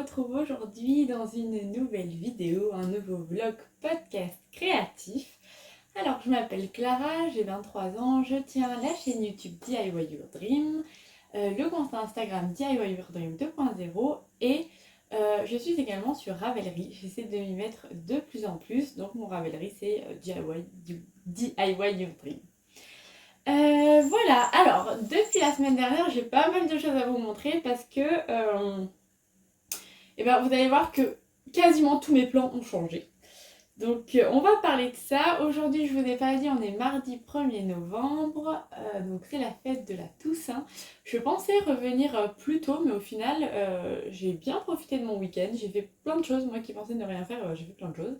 retrouve aujourd'hui dans une nouvelle vidéo, un nouveau vlog podcast créatif. Alors je m'appelle Clara, j'ai 23 ans, je tiens la chaîne YouTube DIY Your Dream, le compte Instagram DIY Your Dream 2.0 et je suis également sur Ravelry. J'essaie de m'y mettre de plus en plus, donc mon Ravelry c'est DIY Your Dream. Voilà, alors depuis la semaine dernière j'ai pas mal de choses à vous montrer parce que vous allez voir que quasiment tous mes plans ont changé. Donc on va parler de ça. Aujourd'hui je vous ai pas dit, on est mardi 1er novembre, donc c'est la fête de la Toussaint. Je pensais revenir plus tôt mais au final j'ai bien profité de mon week-end. J'ai fait plein de choses, moi qui pensais ne rien faire, j'ai fait plein de choses.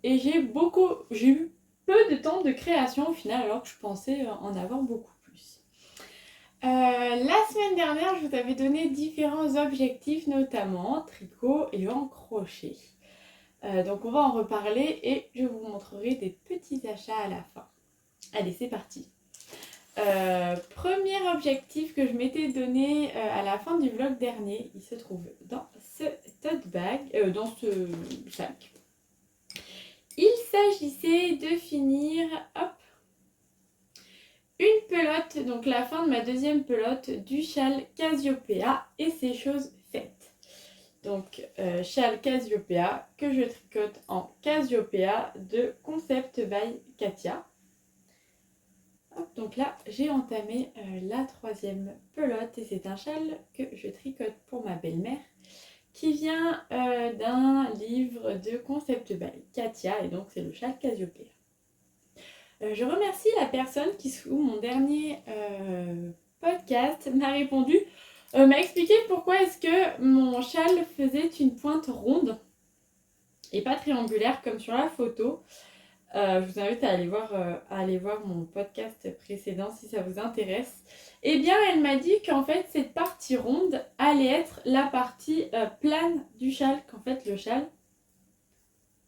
Et j'ai eu peu de temps de création au final alors que je pensais en avoir beaucoup plus. La semaine dernière, je vous avais donné différents objectifs, notamment tricot et en crochet. Donc on va en reparler et je vous montrerai des petits achats à la fin. Allez, c'est parti. Premier objectif que je m'étais donné à la fin du vlog dernier, il se trouve dans ce tote bag, dans ce sac. Il s'agissait de finir, une pelote, donc la fin de ma deuxième pelote du châle Cassiopeia et c'est chose faite. Donc châle Cassiopeia que je tricote en Cassiopeia de Concept by Katia. Donc là j'ai entamé la troisième pelote et c'est un châle que je tricote pour ma belle-mère qui vient d'un livre de Concept by Katia et donc c'est le châle Cassiopeia. Je remercie la personne qui, sous mon dernier podcast, m'a répondu, m'a expliqué pourquoi est-ce que mon châle faisait une pointe ronde et pas triangulaire comme sur la photo. Je vous invite à aller voir mon podcast précédent si ça vous intéresse. Eh bien, elle m'a dit qu'en fait, cette partie ronde allait être la partie plane du châle, qu'en fait, le châle,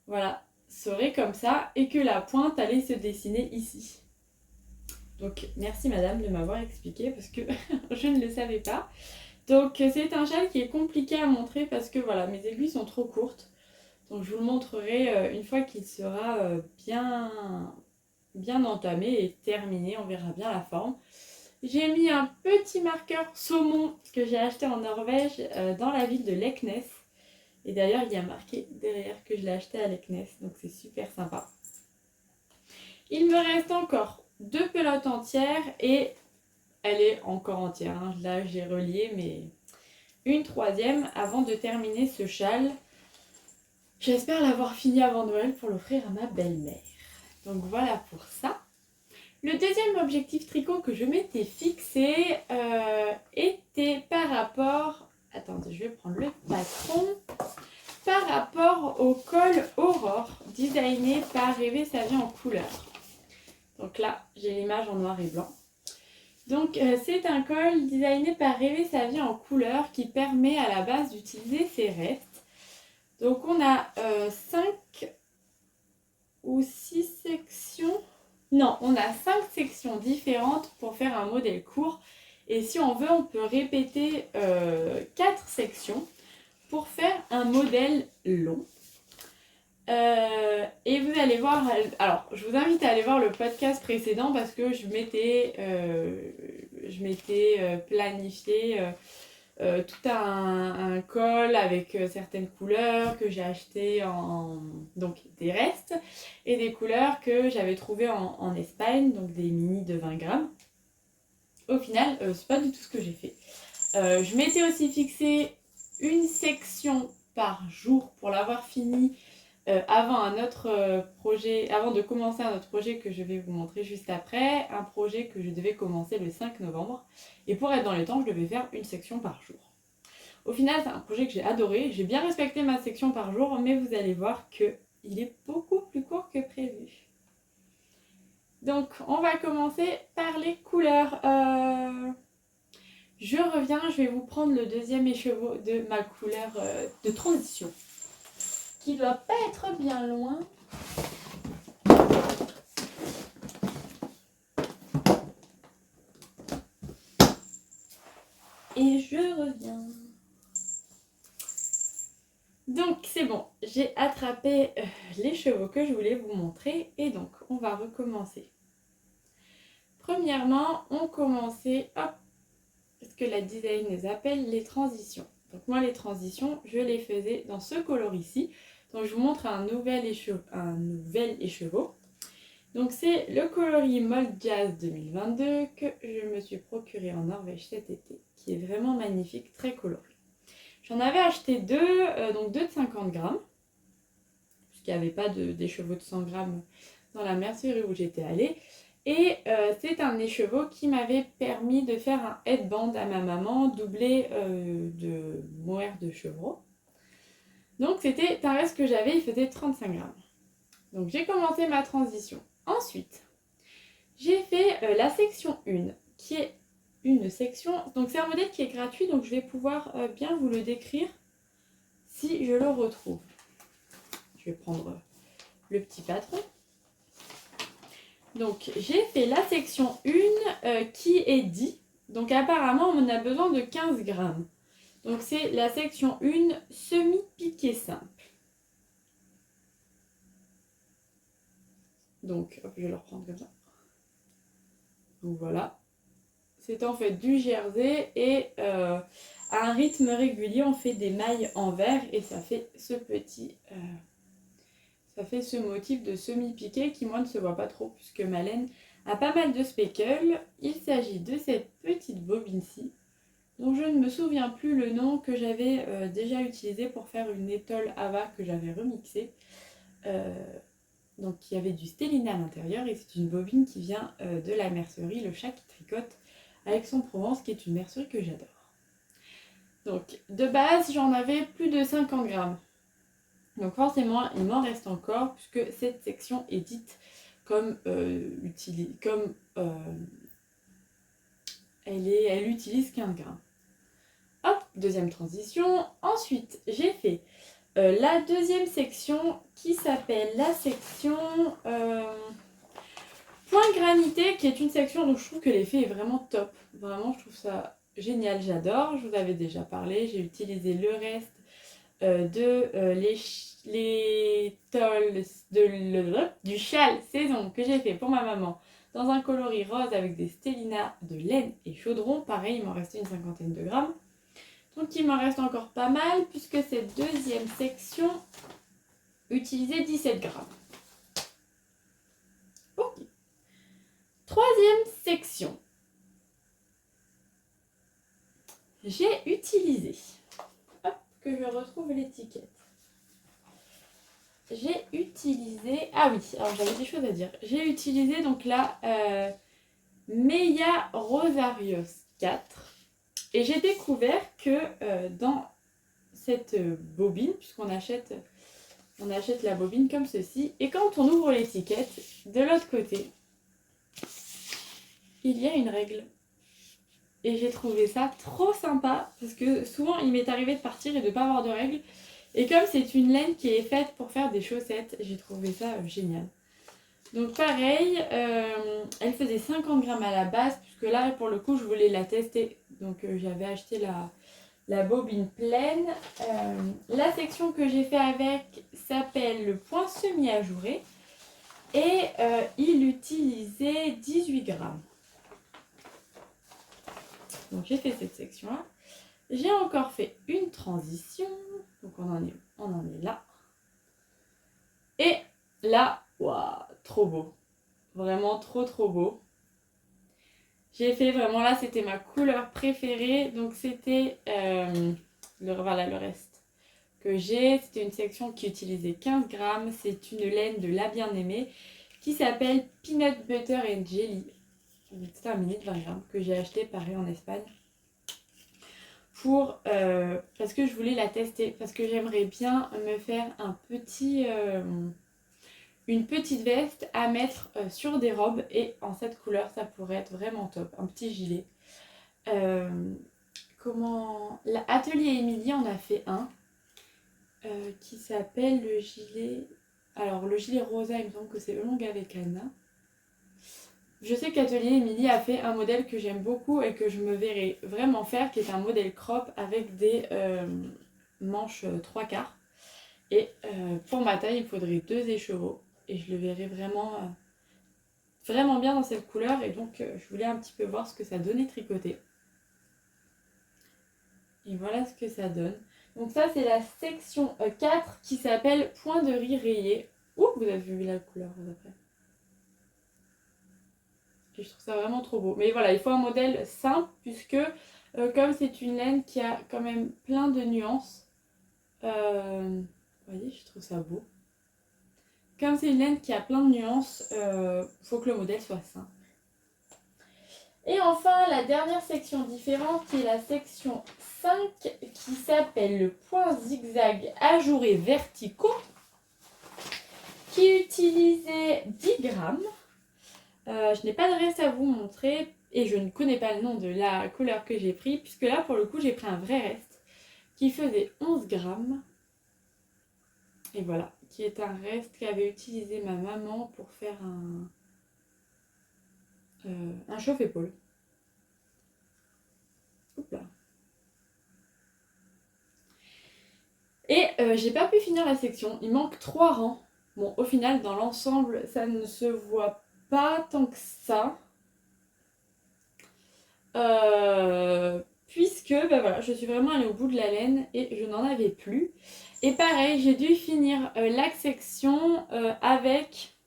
voilà, serait comme ça et que la pointe allait se dessiner ici. Donc merci madame de m'avoir expliqué parce que je ne le savais pas. Donc c'est un châle qui est compliqué à montrer parce que voilà, mes aiguilles sont trop courtes. Donc je vous le montrerai une fois qu'il sera bien entamé et terminé, on verra bien la forme. J'ai mis un petit marqueur saumon que j'ai acheté en Norvège dans la ville de Leknes. Et d'ailleurs, il y a marqué derrière que je l'ai acheté à Leknes, donc c'est super sympa. Il me reste encore 2 pelotes entières et elle est encore entière. Hein. Là, j'ai relié, mais une troisième avant de terminer ce châle. J'espère l'avoir fini avant Noël pour l'offrir à ma belle-mère. Donc voilà pour ça. Le deuxième objectif tricot que je m'étais fixé était par rapport... Attendez, je vais prendre le patron. Par rapport au col Aurore, designé par Rêver sa vie en couleur. Donc là, j'ai l'image en noir et blanc. Donc c'est un col designé par Rêver sa vie en couleur qui permet à la base d'utiliser ses restes. Donc on a 5 ou 6 sections. Non, on a 5 sections différentes pour faire un modèle court. Et si on veut, on peut répéter 4 sections pour faire un modèle long. Et vous allez voir, alors je vous invite à aller voir le podcast précédent parce que je m'étais planifié tout un col avec certaines couleurs que j'ai acheté donc des restes et des couleurs que j'avais trouvées en Espagne, donc des mini de 20 grammes. Au final, c'est pas du tout ce que j'ai fait. Je m'étais aussi fixé une section par jour pour l'avoir fini avant de commencer un autre projet que je vais vous montrer juste après, un projet que je devais commencer le 5 novembre. Et pour être dans les temps, je devais faire une section par jour. Au final, c'est un projet que j'ai adoré. J'ai bien respecté ma section par jour, mais vous allez voir qu'il est beaucoup plus court que prévu. Donc, on va commencer par les couleurs. Je reviens, je vais vous prendre le deuxième écheveau de ma couleur de transition, qui doit pas être bien loin. Et je reviens. j'ai attrapé les chevaux que je voulais vous montrer et donc on va recommencer. Premièrement, on commençait, hop, ce que la design les appelle les transitions. Donc moi les transitions, je les faisais dans ce coloris-ci. Donc je vous montre un nouvel écheveau. Donc c'est le coloris Mold Jazz 2022 que je me suis procuré en Norvège cet été, qui est vraiment magnifique, très coloré. J'en avais acheté deux, donc deux de 50 grammes, puisqu'il n'y avait pas d'écheveau de 100 grammes dans la mercerie où j'étais allée. Et c'est un écheveau qui m'avait permis de faire un headband à ma maman, doublé de mohair de chevreau. Donc c'était un reste que j'avais, il faisait 35 grammes. Donc j'ai commencé ma transition. Ensuite, j'ai fait la section 1, qui est une section... Donc c'est un modèle qui est gratuit, donc je vais pouvoir bien vous le décrire si je le retrouve. Je vais prendre le petit patron. Donc j'ai fait la section 1 qui est 10. Donc apparemment on a besoin de 15 grammes. Donc c'est la section 1 semi-piqué simple. Donc hop, je vais le reprendre comme ça. Donc voilà. C'est en fait du jersey et à un rythme régulier on fait des mailles en vert et ça fait ce petit... ça fait ce motif de semi-piqué qui moi ne se voit pas trop puisque ma laine a pas mal de speckles. Il s'agit de cette petite bobine-ci dont je ne me souviens plus le nom, que j'avais déjà utilisé pour faire une étole Ava que j'avais remixée. Donc il y avait du stellina à l'intérieur et c'est une bobine qui vient de la mercerie Le Chat qui tricote à Aix-en-Provence, qui est une mercerie que j'adore. Donc de base j'en avais plus de 50 grammes. Donc forcément il m'en reste encore puisque cette section est dite comme, elle utilise 15 grammes. Hop, deuxième transition. Ensuite j'ai fait la deuxième section qui s'appelle la section point granité, qui est une section dont je trouve que l'effet est vraiment top. Vraiment, je trouve ça génial, j'adore. Je vous avais déjà parlé, j'ai utilisé le reste les tolls du châle saison que j'ai fait pour ma maman dans un coloris rose avec des stellinas de laine et chaudron. Pareil, il m'en restait une cinquantaine de grammes. Donc il m'en reste encore pas mal puisque cette deuxième section utilisait 17 grammes. Ok. Troisième section. J'ai utilisé, hop, que je retrouve l'étiquette. J'ai utilisé, ah oui, alors j'avais des choses à dire. J'ai utilisé donc la Meia Rosarios 4. Et j'ai découvert que dans cette bobine, puisqu'on achète la bobine comme ceci, et quand on ouvre l'étiquette, de l'autre côté, il y a une règle. Et j'ai trouvé ça trop sympa, parce que souvent il m'est arrivé de partir et de ne pas avoir de règles. Et comme c'est une laine qui est faite pour faire des chaussettes, j'ai trouvé ça génial. Donc pareil, elle faisait 50 grammes à la base, puisque là pour le coup je voulais la tester. Donc j'avais acheté la bobine pleine. La section que j'ai fait avec s'appelle le point semi-ajouré. Et il utilisait 18 grammes. Donc j'ai fait cette section-là. J'ai encore fait une transition. Donc on en est là. Et là, waouh, trop beau. Vraiment trop beau. J'ai fait vraiment là, c'était ma couleur préférée. Donc c'était le reste que j'ai. C'était une section qui utilisait 15 grammes. C'est une laine de La Bien-Aimée qui s'appelle Peanut Butter and Jelly. C'est un mini de 20 grammes que j'ai acheté pareil en Espagne. Parce que je voulais la tester. Parce que j'aimerais bien me faire une petite veste à mettre sur des robes. Et en cette couleur, ça pourrait être vraiment top. Un petit gilet. Atelier Émilie en a fait un. Qui s'appelle le gilet... Alors le gilet rosa, il me semble que c'est longue avec Anna. Je sais qu'Atelier Émilie a fait un modèle que j'aime beaucoup et que je me verrai vraiment faire, qui est un modèle crop avec des manches 3/4. Et pour ma taille, il faudrait 2 écheveaux. Et je le verrai vraiment bien dans cette couleur. Et donc, je voulais un petit peu voir ce que ça donnait tricoté. Et voilà ce que ça donne. Donc ça, c'est la section 4 qui s'appelle Point de riz rayé. Ouh, vous avez vu la couleur après. Et je trouve ça vraiment trop beau. Mais voilà, il faut un modèle simple puisque comme c'est une laine qui a quand même plein de nuances, vous voyez, je trouve ça beau. Comme c'est une laine qui a plein de nuances, faut que le modèle soit simple. Et enfin, la dernière section différente qui est la section 5 qui s'appelle le point zigzag ajouré verticaux qui utilisait 10 grammes. Je n'ai pas de reste à vous montrer et je ne connais pas le nom de la couleur que j'ai pris puisque là pour le coup j'ai pris un vrai reste qui faisait 11 grammes. Et voilà, qui est un reste qu'avait utilisé ma maman pour faire un chauffe-épaule. Là. Et j'ai pas pu finir la section, il manque 3 rangs. Bon, au final, dans l'ensemble, ça ne se voit pas tant que ça. Puisque bah voilà, je suis vraiment allée au bout de la laine et je n'en avais plus. Et pareil, j'ai dû finir la section avec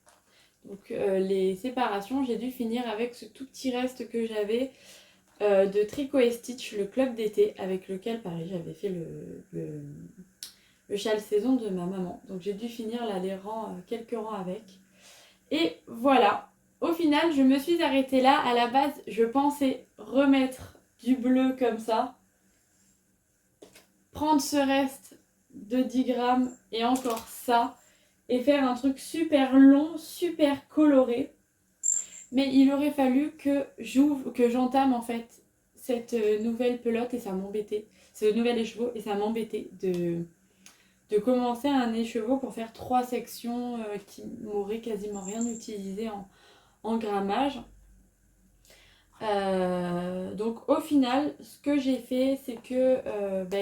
donc, les séparations. J'ai dû finir avec ce tout petit reste que j'avais de Tricot et Stitch, le club d'été, avec lequel pareil j'avais fait le châle saison de ma maman. Donc j'ai dû finir là les rangs, quelques rangs avec. Et voilà, au final je me suis arrêtée là. À la base je pensais remettre du bleu comme ça, prendre ce reste de 10 grammes et encore ça, et faire un truc super long, super coloré. Mais il aurait fallu que j'entame en fait cette nouvelle pelote et ça m'embêtait. Ce nouvel écheveau et ça m'embêtait de commencer un écheveau pour faire 3 sections qui m'auraient quasiment rien utilisé en grammage. Donc au final, ce que j'ai fait, c'est que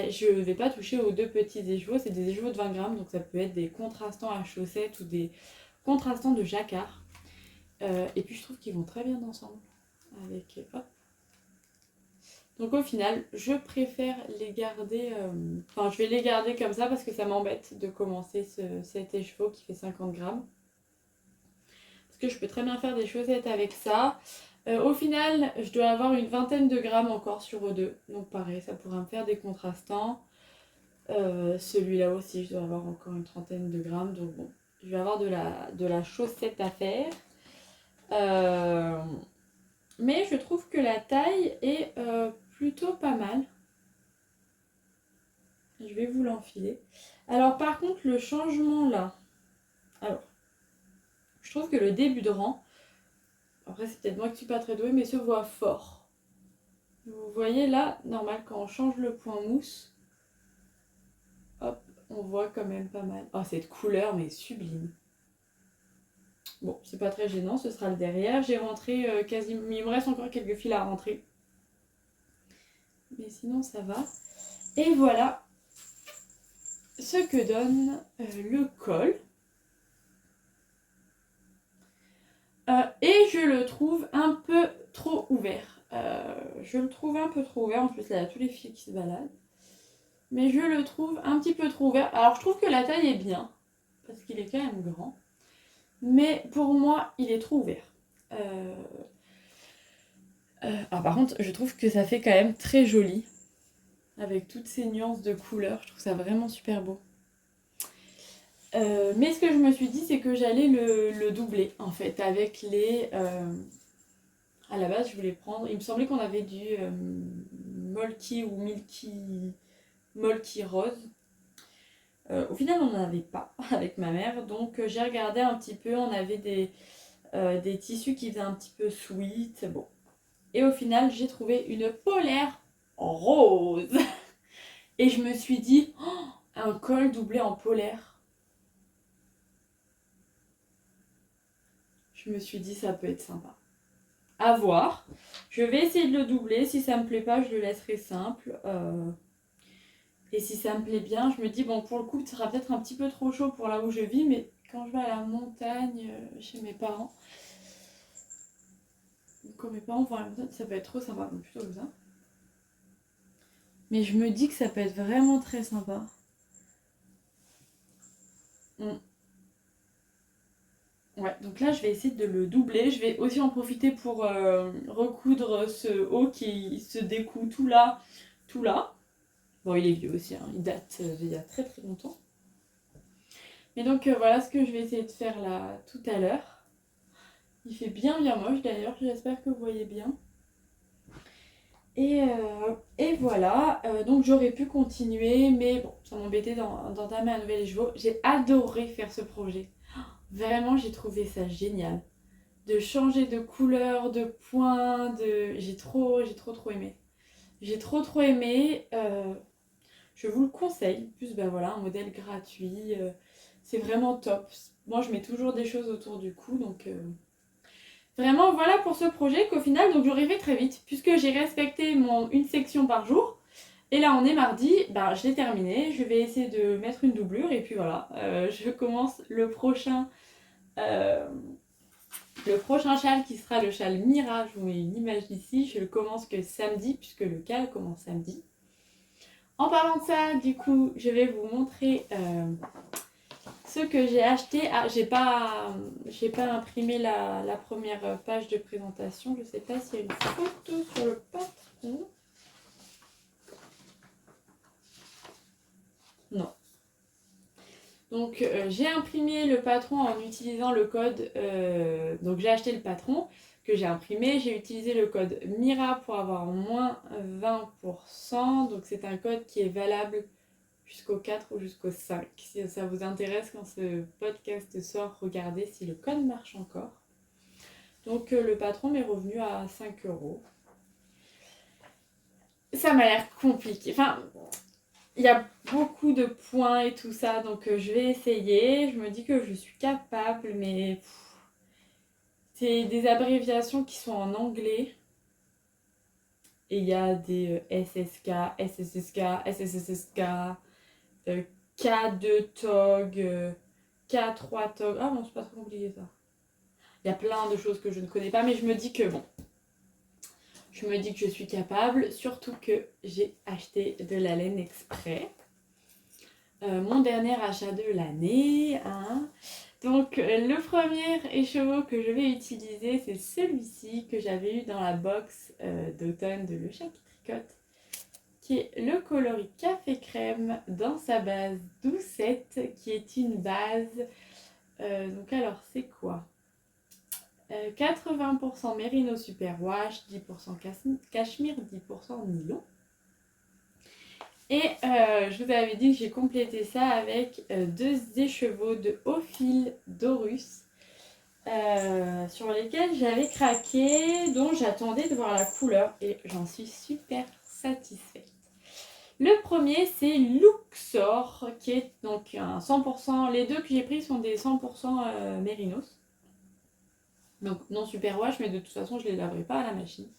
je ne vais pas toucher aux 2 petits écheveaux. C'est des écheveaux de 20 grammes, donc ça peut être des contrastants à chaussettes ou des contrastants de jacquard. Et puis je trouve qu'ils vont très bien ensemble. Avec, hop. Donc au final, je préfère les garder... je vais les garder comme ça parce que ça m'embête de commencer cet écheveau qui fait 50 grammes. Parce que je peux très bien faire des chaussettes avec ça. Au final, je dois avoir une vingtaine de grammes encore sur eux deux. Donc pareil, ça pourra me faire des contrastants. Celui-là aussi, je dois avoir encore une trentaine de grammes. Donc bon, je vais avoir de la chaussette à faire. Mais je trouve que la taille est plutôt pas mal. Je vais vous l'enfiler. Alors par contre, le changement là. Alors, je trouve que le début de rang, après c'est peut-être moi qui suis pas très douée, mais se voit fort. Vous voyez là, normal, quand on change le point mousse, hop, on voit quand même pas mal. Oh, cette couleur, mais sublime. Bon, c'est pas très gênant, ce sera le derrière. J'ai rentré quasiment... Il me reste encore quelques fils à rentrer. Mais sinon, ça va. Et voilà ce que donne le col. Et je le trouve un peu trop ouvert. Je le trouve un peu trop ouvert. En plus, là, il y a tous les fils qui se baladent. Mais je le trouve un petit peu trop ouvert. Alors, je trouve que la taille est bien. Parce qu'il est quand même grand. Mais pour moi, il est trop ouvert. Alors, par contre, je trouve que ça fait quand même très joli. Avec toutes ces nuances de couleurs. Je trouve ça vraiment super beau. Mais ce que je me suis dit, c'est que j'allais le doubler, en fait, avec les... À la base, je voulais prendre... Il me semblait qu'on avait du Molky ou Molky rose. Au final, on n'en avait pas avec ma mère. Donc, j'ai regardé un petit peu. On avait des tissus qui faisaient un petit peu sweet. Bon. Et au final, j'ai trouvé une polaire rose. Et je me suis dit, oh, un col doublé en polaire. Je me suis dit, ça peut être sympa. À voir. Je vais essayer de le doubler. Si ça me plaît pas, je le laisserai simple. Et si ça me plaît bien, je me dis, bon, pour le coup, ce sera peut-être un petit peu trop chaud pour là où je vis, mais quand je vais à la montagne, chez mes parents, quand mes parents vont à la montagne, ça peut être trop sympa, donc plutôt comme ça. Mais je me dis que ça peut être vraiment très sympa. Mm. Ouais, donc là, je vais essayer de le doubler. Je vais aussi en profiter pour recoudre ce haut qui se découd tout là, tout là. Bon, il est vieux aussi, hein. Il date d'il y a très très longtemps. Et donc voilà ce que je vais essayer de faire là tout à l'heure. Il fait bien bien moche d'ailleurs, j'espère que vous voyez bien. Et voilà, donc j'aurais pu continuer, mais bon, ça m'embêtait d'entamer un nouvel écheveau. J'ai adoré faire ce projet. Vraiment, j'ai trouvé ça génial. De changer de couleur, de point, de... J'ai trop aimé. J'ai trop aimé. Je vous le conseille. En plus, ben voilà, un modèle gratuit. C'est vraiment top. Moi, je mets toujours des choses autour du cou, donc... Vraiment, voilà pour ce projet qu'au final, donc j'aurais fait très vite, puisque j'ai respecté une section par jour. Et là, on est mardi, bah, je l'ai terminé. Je vais essayer de mettre une doublure, et puis voilà. Je commence euh, le prochain châle qui sera le châle Mira. Je vous mets une image ici. Je le commence que samedi, puisque le cal commence samedi. En parlant de ça, du coup, je vais vous montrer ce que j'ai acheté. Ah, j'ai pas imprimé la première page de présentation. Je sais pas s'il y a une photo sur le patron. Non. Donc j'ai imprimé le patron en utilisant le code. Donc j'ai acheté le patron que j'ai imprimé. J'ai utilisé le code MIRA pour avoir moins 20%. Donc c'est un code qui est valable jusqu'au 4 ou jusqu'au 5. Si ça vous intéresse quand ce podcast sort, regardez si le code marche encore. Donc le patron m'est revenu à 5 €. Ça m'a l'air compliqué. Enfin, il y a beaucoup de points et tout ça, donc je vais essayer. Je me dis que je suis capable, mais c'est des abréviations qui sont en anglais. Et il y a des SSK, SSSK, SSSK, K2 TOG, K3 TOG. Ah non, c'est pas trop compliqué ça. Il y a plein de choses que je ne connais pas, mais je me dis que bon. Je me dis que je suis capable, surtout que j'ai acheté de la laine exprès. Mon dernier achat de l'année. Hein. Donc le premier écheveau que je vais utiliser, c'est celui-ci que j'avais eu dans la box d'automne de Le Chat qui tricote, qui est le coloris café crème dans sa base doucette, qui est une base... donc alors c'est quoi 80% Merino Superwash, 10% cachemire, 10% nylon. Et je vous avais dit que j'ai complété ça avec 2 écheveaux de haut fil d'Aurus sur lesquels j'avais craqué, dont j'attendais de voir la couleur et j'en suis super satisfaite. Le premier c'est Luxor qui est donc un 100%, les deux que j'ai pris sont des 100% Mérinos. Donc non superwash mais de toute façon je ne les laverai pas à la machine.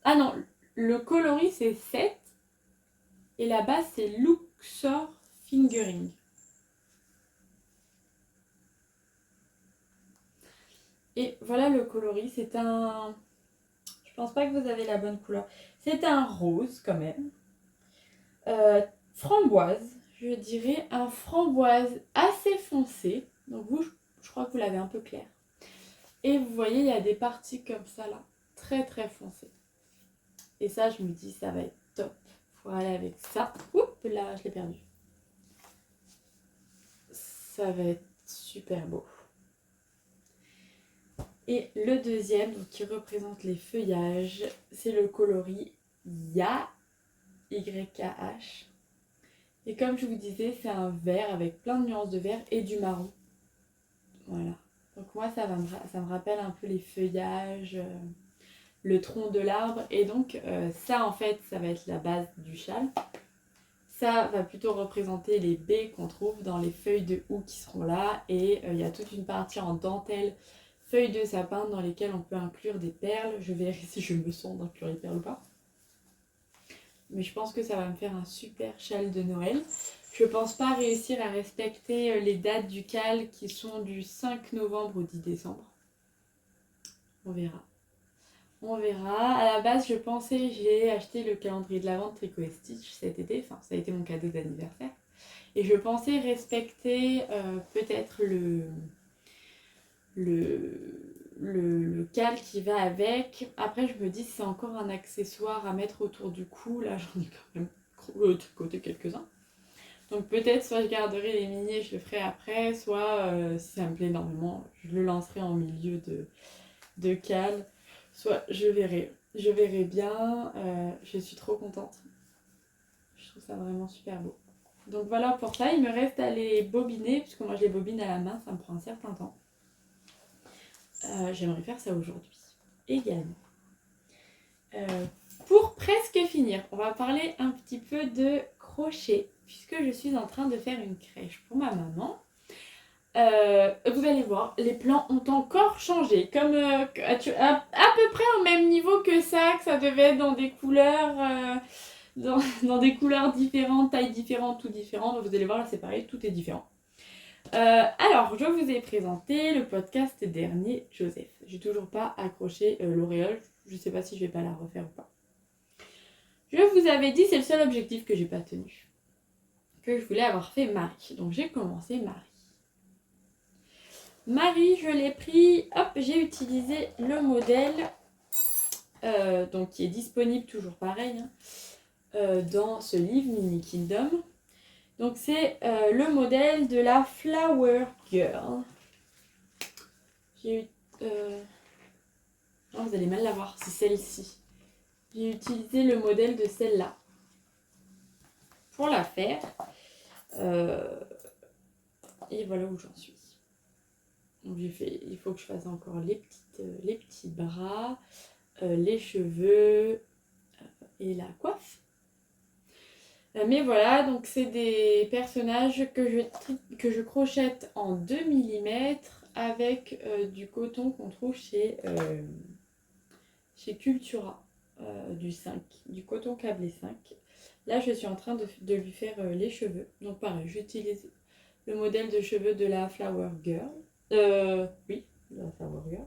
Ah non, le coloris c'est 7. Et la base, c'est Luxor Fingering. Et voilà le coloris. C'est un... Je pense pas que vous avez la bonne couleur. C'est un rose quand même. Framboise, je dirais un framboise assez foncé. Donc vous, je crois que vous l'avez un peu clair. Et vous voyez, il y a des parties comme ça là. Très très foncées. Et ça, je me dis, ça va être top. Faut aller avec ça. Oups, là, je l'ai perdu. Ça va être super beau. Et le deuxième, donc, qui représente les feuillages, c'est le coloris YAH. Et comme je vous disais, c'est un vert avec plein de nuances de vert et du marron. Voilà. Donc moi, ça me rappelle un peu les feuillages, le tronc de l'arbre. Et donc ça, en fait, ça va être la base du châle. Ça va plutôt représenter les baies qu'on trouve dans les feuilles de houx qui seront là. Et il y a toute une partie en dentelle, feuilles de sapin dans lesquelles on peut inclure des perles. Je verrai si je me sens d'inclure les perles ou pas. mais je pense que ça va me faire un super châle de Noël. Je pense pas réussir à respecter les dates du cal qui sont du 5 novembre au 10 décembre. On verra. On verra. À la base, j'ai acheté le calendrier de l'Avent de Tricot et Stitch cet été. Enfin, ça a été mon cadeau d'anniversaire. Et je pensais respecter peut-être le cal qui va avec. Après, je me dis c'est encore un accessoire à mettre autour du cou. Là, j'en ai quand même tricoté quelques-uns. Donc peut-être soit je garderai les mini et je le ferai après, soit si ça me plaît énormément, je le lancerai en milieu de cal. Soit je verrai. Je verrai bien. Je suis trop contente. Je trouve ça vraiment super beau. Donc voilà pour ça. Il me reste à les bobiner, puisque moi je les bobine à la main, ça me prend un certain temps. J'aimerais faire ça aujourd'hui également. Pour presque finir, on va parler un petit peu de crochet, puisque je suis en train de faire une crèche pour ma maman. Vous allez voir, les plans ont encore changé, comme à peu près au même niveau que ça devait être dans des couleurs, dans des couleurs différentes, tailles différentes, tout différent. Donc vous allez voir, là c'est pareil, tout est différent. Alors, je vous ai présenté le podcast dernier, Joseph. J'ai toujours pas accroché l'auréole, je sais pas si je vais pas la refaire ou pas. Je vous avais dit, c'est le seul objectif que j'ai pas tenu, que je voulais avoir fait Marie. Donc j'ai commencé Marie. Marie, je l'ai pris, hop, j'ai utilisé le modèle, donc qui est disponible toujours pareil, dans ce livre Mini Kingdom. Donc c'est le modèle de la Flower Girl. J'ai eu... Oh, vous allez mal la voir, c'est celle-ci. J'ai utilisé le modèle de celle-là pour la faire. Et voilà où j'en suis. Donc il faut que je fasse encore les petits bras, les cheveux et la coiffe. Mais voilà, donc c'est des personnages que je crochette en 2 mm avec du coton qu'on trouve chez Cultura, du 5, du coton câblé 5. Là, je suis en train de lui faire les cheveux. Donc pareil, j'utilise le modèle de cheveux de la Flower Girl. Oui, de la Flower Girl.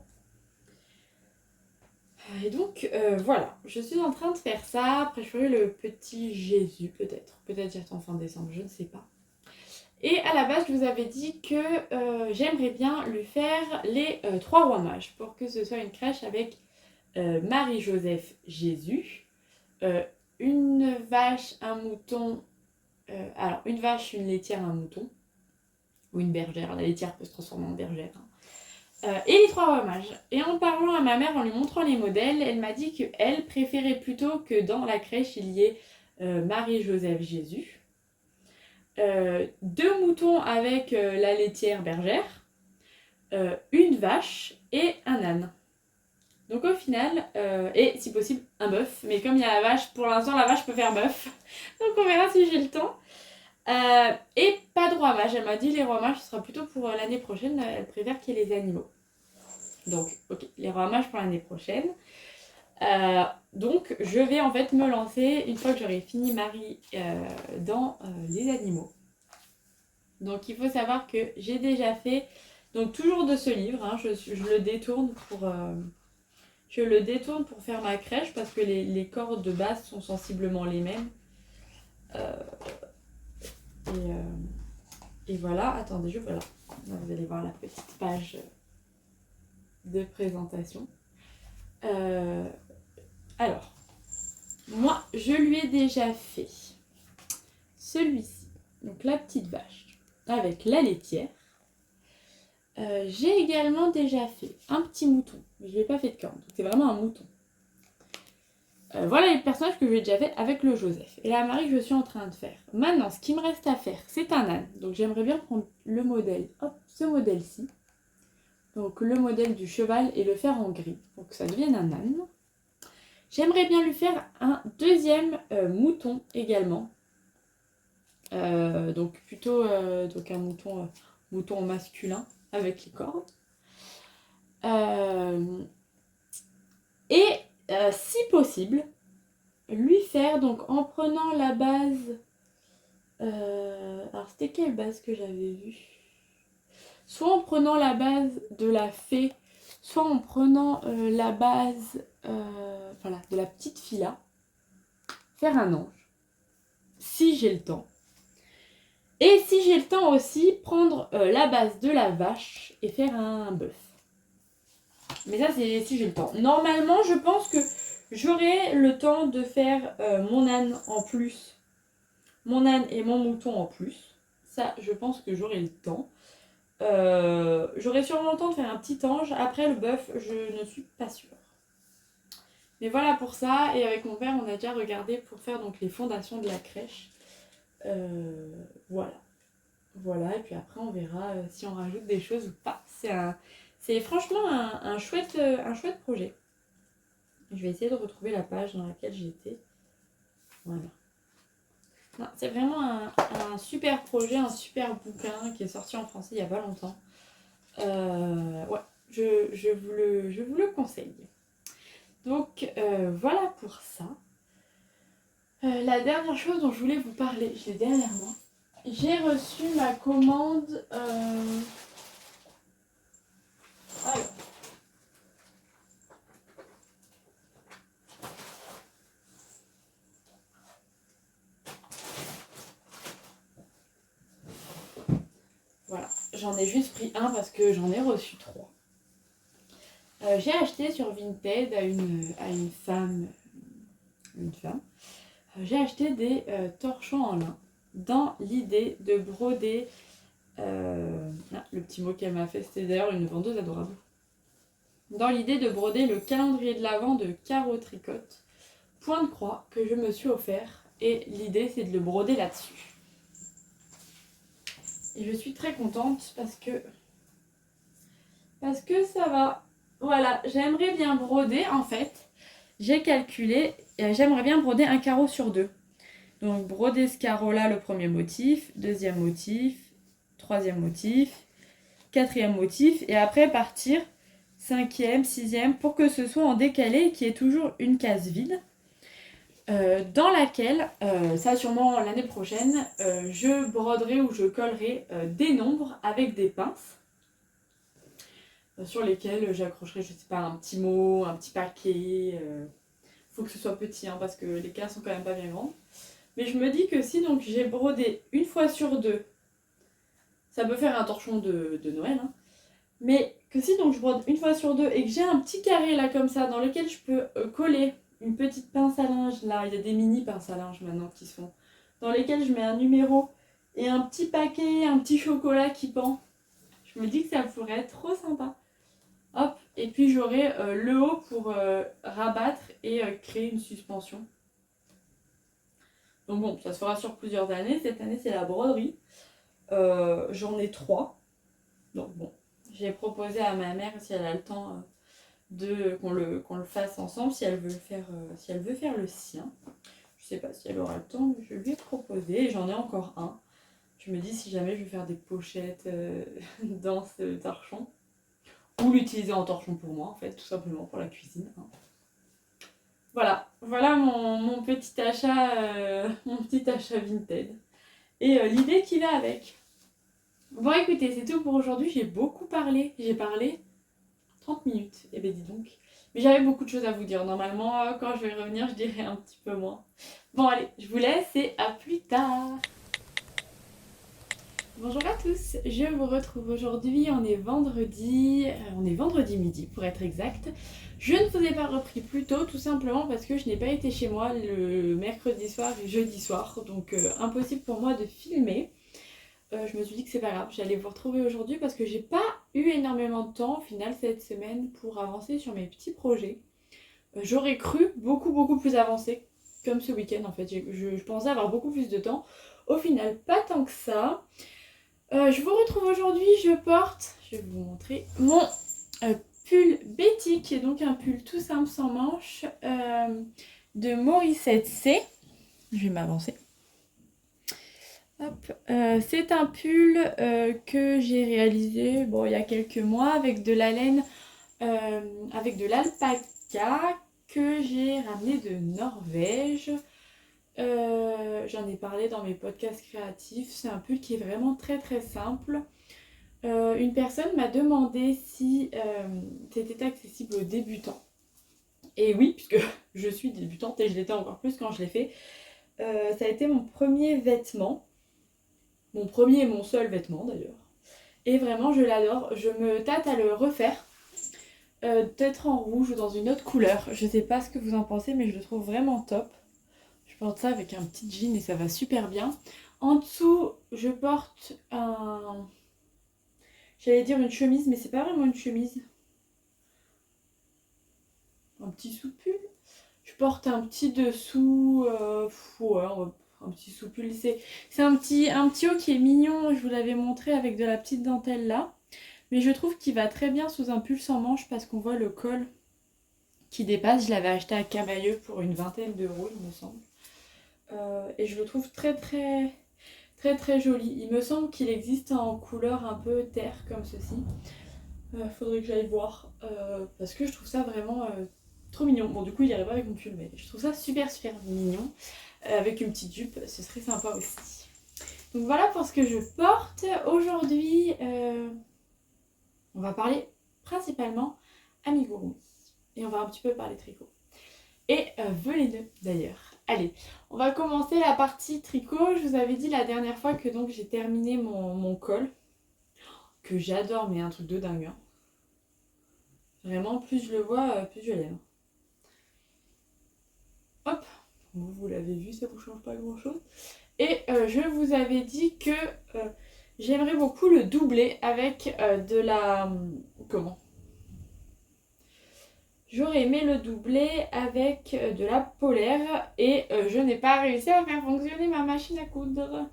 Et donc, voilà, je suis en train de faire ça. Après, je ferai le petit Jésus, peut-être. Peut-être j'attends fin décembre, je ne sais pas. Et à la base, je vous avais dit que j'aimerais bien lui faire les 3 rois mages pour que ce soit une crèche avec Marie, Joseph, Jésus, une vache, un mouton, alors une vache, une laitière, un mouton, ou une bergère, la laitière peut se transformer en bergère, et les 3 rois mages. Et en parlant à ma mère, en lui montrant les modèles, elle m'a dit qu'elle préférait plutôt que dans la crèche il y ait Marie, Joseph, Jésus, 2 moutons avec la laitière bergère, une vache et un âne. Donc au final, et si possible un bœuf, mais comme il y a la vache, pour l'instant la vache peut faire bœuf, donc on verra si j'ai le temps. Et pas de roi mage, elle m'a dit les rois mages ce sera plutôt pour l'année prochaine, elle préfère qu'il y ait les animaux. Donc ok, les rois mages pour l'année prochaine. Donc je vais en fait me lancer une fois que j'aurai fini Marie dans les animaux. Donc il faut savoir que j'ai déjà fait, donc toujours de ce livre, hein, je le détourne pour faire ma crèche parce que les cordes de base sont sensiblement les mêmes. Et voilà, attendez, voilà. Là, vous allez voir la petite page de présentation. Alors, moi, je lui ai déjà fait celui-ci, donc la petite vache avec la laitière. J'ai également déjà fait un petit mouton, mais je n'ai pas fait de corne, donc c'est vraiment un mouton. Voilà les personnages que j'ai déjà fait avec le Joseph. Et la Marie que je suis en train de faire. Maintenant, ce qui me reste à faire, c'est un âne. Donc j'aimerais bien prendre le modèle, hop, ce modèle-ci. Donc le modèle du cheval et le faire en gris, pour que ça devienne un âne. J'aimerais bien lui faire un deuxième mouton également. Donc plutôt donc un mouton masculin avec les cordes. Et si possible, lui faire, donc en prenant la base... alors c'était quelle base que j'avais vue? Soit en prenant la base de la fée, soit en prenant la base voilà, de la petite fille-là, faire un ange, si j'ai le temps. Et si j'ai le temps aussi, prendre la base de la vache et faire un bœuf. Mais ça, c'est si j'ai le temps. Normalement, je pense que j'aurai le temps de faire mon âne en plus. Mon âne et mon mouton en plus. Ça, je pense que j'aurai le temps. J'aurai sûrement le temps de faire un petit ange. Après, le bœuf, je ne suis pas sûre. Mais voilà pour ça. Et avec mon père, on a déjà regardé pour faire donc les fondations de la crèche. Voilà. Voilà, et puis après on verra si on rajoute des choses ou pas. C'est franchement un chouette projet. Je vais essayer de retrouver la page dans laquelle j'étais. Voilà. Non, c'est vraiment un super projet, un super bouquin qui est sorti en français il n'y a pas longtemps. Ouais, je vous le conseille. Donc voilà pour ça. La dernière chose dont je voulais vous parler, je l'ai derrière moi. J'ai reçu ma commande. Alors. Voilà, j'en ai juste pris un parce que j'en ai reçu 3. J'ai acheté sur Vinted à une femme. J'ai acheté des torchons en lin dans l'idée de broder. Le petit mot qu'elle m'a fait, c'était d'ailleurs une vendeuse adorable. Dans l'idée de broder le calendrier de l'Avent de Caro Tricotte, point de croix que je me suis offert. Et l'idée, c'est de le broder là-dessus. Et je suis très contente parce que ça va. Voilà, j'aimerais bien broder en fait. J'ai calculé, j'aimerais bien broder un carreau sur 2. Donc broder ce carreau-là, le premier motif, deuxième motif, troisième motif, quatrième motif, et après partir cinquième, sixième, pour que ce soit en décalé et qu'il y ait toujours une case vide. Dans laquelle, ça sûrement l'année prochaine, je broderai ou je collerai des nombres avec des pinces sur lesquels j'accrocherai, je sais pas, un petit mot, un petit paquet. Faut que ce soit petit hein, parce que les cases sont quand même pas bien grandes. Mais je me dis que si donc j'ai brodé une fois sur 2, ça peut faire un torchon de Noël, hein, mais que si donc je brode une fois sur 2 et que j'ai un petit carré là comme ça dans lequel je peux coller une petite pince à linge, là il y a des mini pinces à linge maintenant qui se font, dans lesquelles je mets un numéro et un petit paquet, un petit chocolat qui pend. Je me dis que ça pourrait être trop sympa. Hop, et puis j'aurai le haut pour rabattre et créer une suspension. Donc bon, ça se fera sur plusieurs années. Cette année, c'est la broderie. J'en ai 3. Donc bon, j'ai proposé à ma mère si elle a le temps qu'on le fasse ensemble, si elle veut faire le sien. Je sais pas si elle aura le temps, mais je lui ai proposé. Et j'en ai encore un. Je me dis si jamais je vais faire des pochettes dans ce torchon. Ou l'utiliser en torchon pour moi, en fait, tout simplement pour la cuisine. Hein. Voilà mon petit achat Vinted. Et l'idée qui va avec. Bon écoutez, c'est tout pour aujourd'hui. J'ai beaucoup parlé. J'ai parlé 30 minutes. Eh bien dis donc. Mais j'avais beaucoup de choses à vous dire. Normalement, quand je vais revenir, je dirai un petit peu moins. Bon allez, je vous laisse et à plus tard. Bonjour à tous, je vous retrouve aujourd'hui, on est vendredi midi pour être exact. Je ne vous ai pas repris plus tôt tout simplement parce que je n'ai pas été chez moi le mercredi soir et jeudi soir, donc impossible pour moi de filmer. Je me suis dit que c'est pas grave, j'allais vous retrouver aujourd'hui parce que j'ai pas eu énormément de temps au final cette semaine pour avancer sur mes petits projets. J'aurais cru beaucoup plus avancer comme ce week-end en fait, je pensais avoir beaucoup plus de temps. Au final, pas tant que ça. Je vous retrouve aujourd'hui, je vais vous montrer mon pull Betty, qui est donc un pull tout simple sans manches de Morissette C. Je vais m'avancer. Hop. C'est un pull que j'ai réalisé il y a quelques mois avec de la laine, avec de l'alpaca que j'ai ramené de Norvège. J'en ai parlé dans mes podcasts créatifs. C'est un pull qui est vraiment très très simple. Une personne m'a demandé si c'était accessible aux débutants. Et oui, puisque je suis débutante et je l'étais encore plus quand je l'ai fait. Ça a été mon premier vêtement. Mon premier et mon seul vêtement d'ailleurs. Et vraiment, je l'adore. Je me tâte à le refaire. Peut-être en rouge ou dans une autre couleur. Je sais pas ce que vous en pensez, mais je le trouve vraiment top. Je porte ça avec un petit jean et ça va super bien. En dessous, je porte un... J'allais dire une chemise, mais c'est pas vraiment une chemise. Un petit sous-pull. Je porte un petit dessous... ouais, un petit sous-pull. C'est un petit haut qui est mignon. Je vous l'avais montré avec de la petite dentelle là. Mais je trouve qu'il va très bien sous un pull sans manches parce qu'on voit le col qui dépasse. Je l'avais acheté à Camailleux pour une vingtaine d'euros, il me semble. Et je le trouve très très très très joli. Il me semble qu'il existe en couleur un peu terre comme ceci. Faudrait que j'aille voir parce que je trouve ça vraiment trop mignon. Bon, du coup, il irait pas avec mon pull, mais je trouve ça super super mignon. Avec une petite jupe, ce serait sympa aussi. Donc voilà pour ce que je porte. Aujourd'hui, on va parler principalement amigurumi. Et on va un petit peu parler tricot. Et velaineux d'ailleurs. Allez, on va commencer la partie tricot. Je vous avais dit la dernière fois que donc j'ai terminé mon col. Que j'adore, mais un truc de dingue. Hein. Vraiment, plus je le vois, plus je l'aime. Hop, vous l'avez vu, ça vous change pas grand chose. Et je vous avais dit que j'aimerais beaucoup le doubler avec de la... comment ? J'aurais aimé le doubler avec de la polaire et je n'ai pas réussi à faire fonctionner ma machine à coudre.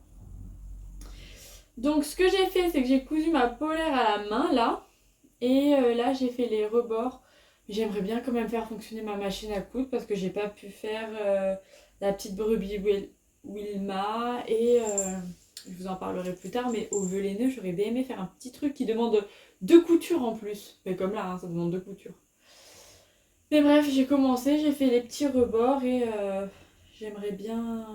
Donc ce que j'ai fait, c'est que j'ai cousu ma polaire à la main là. Et là j'ai fait les rebords. J'aimerais bien quand même faire fonctionner ma machine à coudre parce que j'ai pas pu faire la petite brebis Wilma. Et je vous en parlerai plus tard, mais au velaineux, j'aurais bien aimé faire un petit truc qui demande 2 coutures en plus. Mais comme là, hein, ça demande 2 coutures. Mais bref, j'ai commencé, j'ai fait les petits rebords et j'aimerais bien...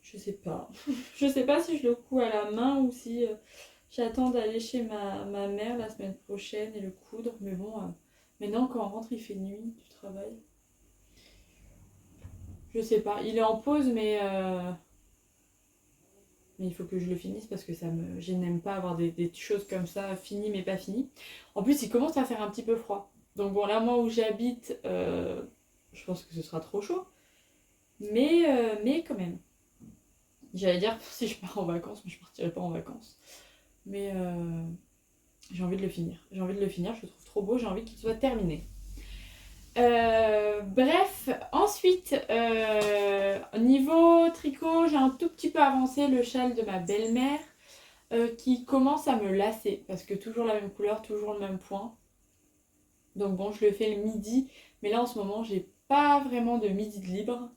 Je sais pas. Je sais pas si je le couds à la main ou si j'attends d'aller chez ma mère la semaine prochaine et le coudre. Mais bon, maintenant quand on rentre, il fait nuit du travail. Je sais pas. Il est en pause, mais il faut que je le finisse parce que je n'aime pas avoir des choses comme ça finies mais pas finies. En plus, il commence à faire un petit peu froid. Donc bon, là, moi où j'habite, je pense que ce sera trop chaud. Mais quand même. J'allais dire si je pars en vacances, mais je partirai pas en vacances. Mais j'ai envie de le finir. J'ai envie de le finir, je le trouve trop beau, j'ai envie qu'il soit terminé. Bref, ensuite, niveau tricot, j'ai un tout petit peu avancé le châle de ma belle-mère qui commence à me lasser parce que toujours la même couleur, toujours le même point. Donc bon, je le fais le midi, mais là en ce moment, j'ai pas vraiment de midi de libre.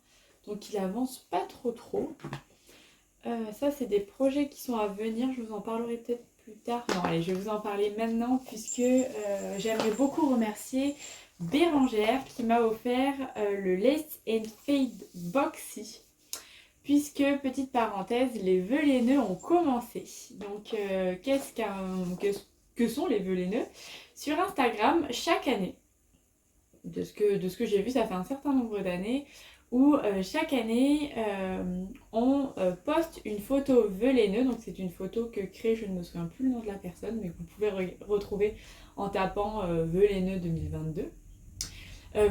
Donc il avance pas trop. Ça, c'est des projets qui sont à venir. Je vous en parlerai peut-être plus tard. Non, allez, je vais vous en parler maintenant puisque j'aimerais beaucoup remercier Bérangère qui m'a offert le Lace and Fade Boxy. Puisque, petite parenthèse, les velaineux ont commencé. Donc, que sont les velaineux? Sur Instagram, chaque année, de ce que j'ai vu, ça fait un certain nombre d'années, où chaque année on poste une photo velaineux. Donc c'est une photo que crée, je ne me souviens plus le nom de la personne, mais que vous pouvez retrouver en tapant velaineux 2022.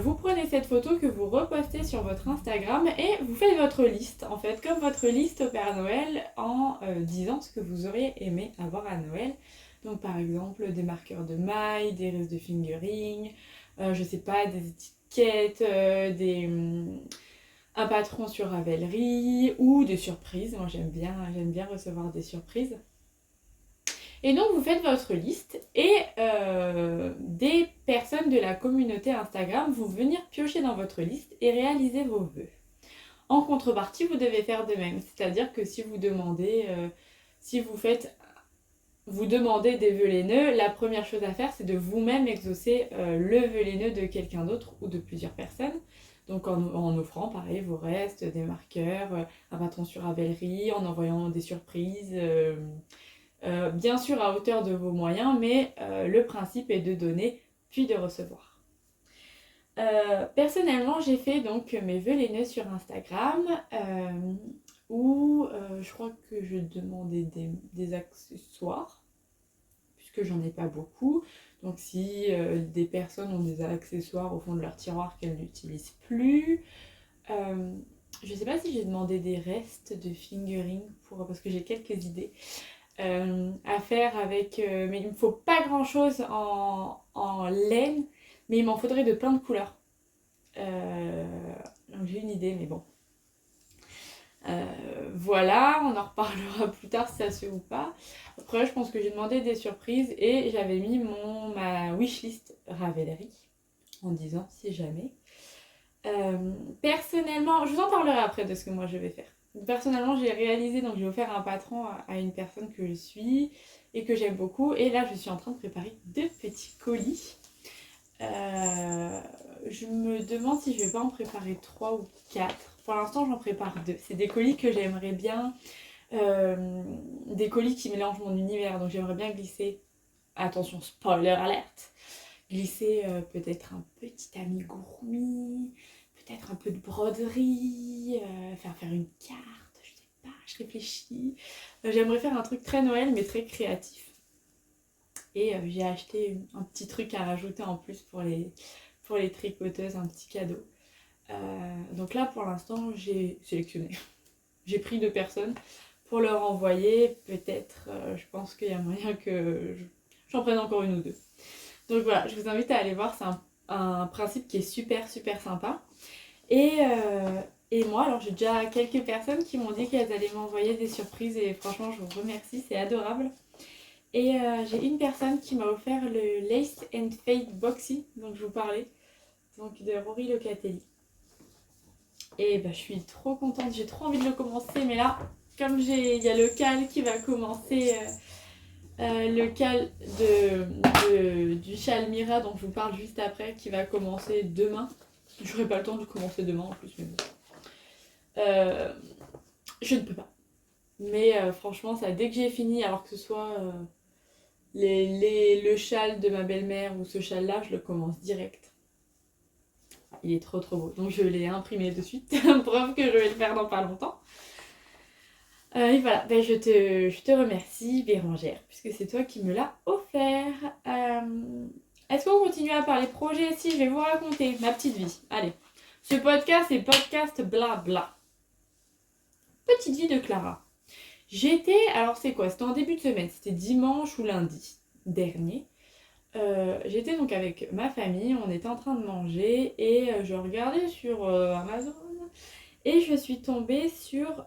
Vous prenez cette photo que vous repostez sur votre Instagram et vous faites votre liste, en fait, comme votre liste au Père Noël en disant ce que vous auriez aimé avoir à Noël. Donc par exemple des marqueurs de mailles, des restes de fingering, je sais pas, des étiquettes, un patron sur Ravelry ou des surprises. Moi j'aime bien recevoir des surprises. Et donc vous faites votre liste et des personnes de la communauté Instagram vont venir piocher dans votre liste et réaliser vos vœux. En contrepartie, vous devez faire de même. C'est-à-dire que si vous demandez, si vous faites vous demandez des vœux laineux, la première chose à faire, c'est de vous-même exaucer le vœu laineux de quelqu'un d'autre ou de plusieurs personnes. Donc en offrant, pareil, vos restes, des marqueurs, un bâton sur Ravelry, en envoyant des surprises, bien sûr à hauteur de vos moyens, mais le principe est de donner puis de recevoir. Personnellement, j'ai fait donc mes vœux laineux sur Instagram où je crois que je demandais des accessoires puisque j'en ai pas beaucoup. Donc si des personnes ont des accessoires au fond de leur tiroir qu'elles n'utilisent plus, je sais pas si j'ai demandé des restes de fingering parce que j'ai quelques idées à faire avec, mais il me faut pas grand chose en laine, mais il m'en faudrait de plein de couleurs. Donc j'ai une idée, mais bon. Voilà, on en reparlera plus tard si ça se fait ou pas. Après, je pense que j'ai demandé des surprises et j'avais mis ma wishlist Ravelry en disant si jamais. Personnellement, je vous en parlerai après de ce que moi je vais faire. Personnellement, j'ai réalisé, donc j'ai offert un patron à une personne que je suis et que j'aime beaucoup. Et là, je suis en train de préparer 2 petits colis. Je me demande si je vais pas en préparer 3 ou 4. Pour l'instant, j'en prépare 2. C'est des colis que j'aimerais bien, des colis qui mélangent mon univers. Donc j'aimerais bien glisser, attention, spoiler alerte, glisser peut-être un petit amigurumi, peut-être un peu de broderie, faire une carte, je sais pas, je réfléchis. J'aimerais faire un truc très Noël mais très créatif. Et j'ai acheté un petit truc à rajouter en plus pour les tricoteuses, un petit cadeau. Donc là pour l'instant j'ai sélectionné. J'ai pris 2 personnes pour leur envoyer. Peut-être, je pense qu'il y a moyen que j'en prenne encore 1 ou 2. Donc voilà, je vous invite à aller voir, c'est un principe qui est super sympa. Et moi, alors j'ai déjà quelques personnes qui m'ont dit qu'elles allaient m'envoyer des surprises et franchement je vous remercie, c'est adorable. Et j'ai une personne qui m'a offert le Lace and Fade Boxy dont je vous parlais, donc de Rory Locatelli. Et je suis trop contente, j'ai trop envie de le commencer, mais là, comme il y a le cal qui va commencer, le cal du châle Mira dont je vous parle juste après, qui va commencer demain. Je n'aurai pas le temps de commencer demain en plus, mais bon. Je ne peux pas. Mais franchement, ça, dès que j'ai fini, alors que ce soit le châle de ma belle-mère ou ce châle-là, je le commence direct. Il est trop beau. Donc je l'ai imprimé de suite, preuve que je vais le faire dans pas longtemps. Et voilà, je te remercie Bérangère, puisque c'est toi qui me l'as offert. Est-ce qu'on continue à parler projet? Si, je vais vous raconter ma petite vie. Allez, ce podcast est podcast blabla. Petite vie de Clara. Alors c'est quoi? C'était en début de semaine, c'était dimanche ou lundi dernier. J'étais donc avec ma famille, on était en train de manger et je regardais sur Amazon et je suis tombée sur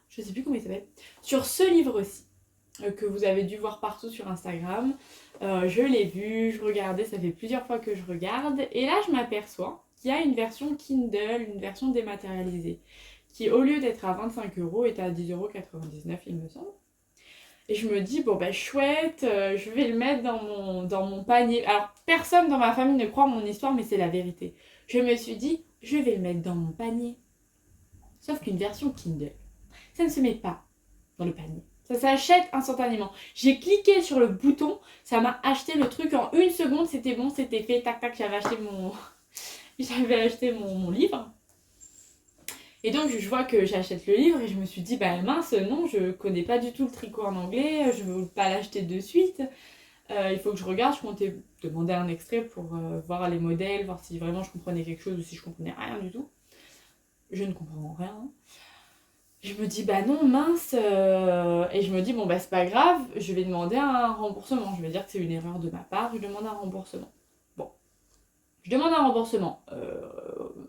je sais plus comment il s'appelle, sur ce livre-ci que vous avez dû voir partout sur Instagram. Je l'ai vu, je regardais, ça fait plusieurs fois que je regarde et là je m'aperçois qu'il y a une version Kindle, une version dématérialisée qui au lieu d'être à 25€ est à 10,99€ il me semble. Et je me dis, chouette, je vais le mettre dans mon panier. Alors, personne dans ma famille ne croit mon histoire, mais c'est la vérité. Je me suis dit, je vais le mettre dans mon panier. Sauf qu'une version Kindle, ça ne se met pas dans le panier. Ça s'achète instantanément. J'ai cliqué sur le bouton, ça m'a acheté le truc en 1 seconde, c'était bon, c'était fait, tac tac, j'avais acheté mon livre. Et donc je vois que j'achète le livre et je me suis dit mince non, je connais pas du tout le tricot en anglais, je veux pas l'acheter de suite, il faut que je regarde, je comptais demander un extrait pour voir les modèles, voir si vraiment je comprenais quelque chose ou si je comprenais rien du tout. Je ne comprends rien. Je me dis non mince et je me dis c'est pas grave, je vais demander un remboursement, je vais dire que c'est une erreur de ma part, je demande un remboursement. Je demande un remboursement.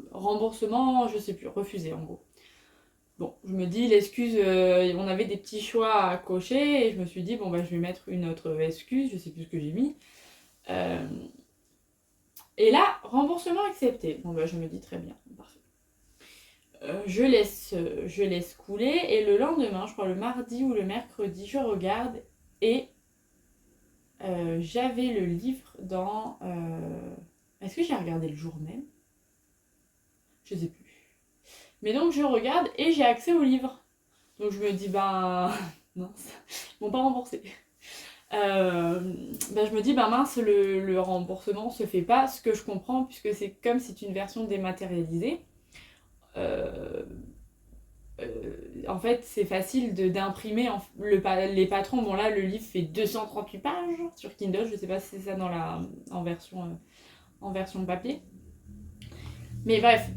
Remboursement, je sais plus, refusé en gros. Bon, je me dis l'excuse, on avait des petits choix à cocher et je me suis dit je vais mettre une autre excuse, je sais plus ce que j'ai mis. Et là, remboursement accepté. Je me dis très bien, parfait. Je laisse couler et le lendemain, je crois le mardi ou le mercredi, je regarde et j'avais le livre dans... Est-ce que j'ai regardé le jour même? Je sais plus. Mais donc je regarde et j'ai accès au livre. Donc je me dis, mince, ils m'ont pas remboursé. Je me dis, mince, le remboursement se fait pas, ce que je comprends, puisque c'est comme c'est une version dématérialisée. En fait, c'est facile d'imprimer. Les patrons, bon là, le livre fait 238 pages sur Kindle, je sais pas si c'est ça en version papier. Mais bref,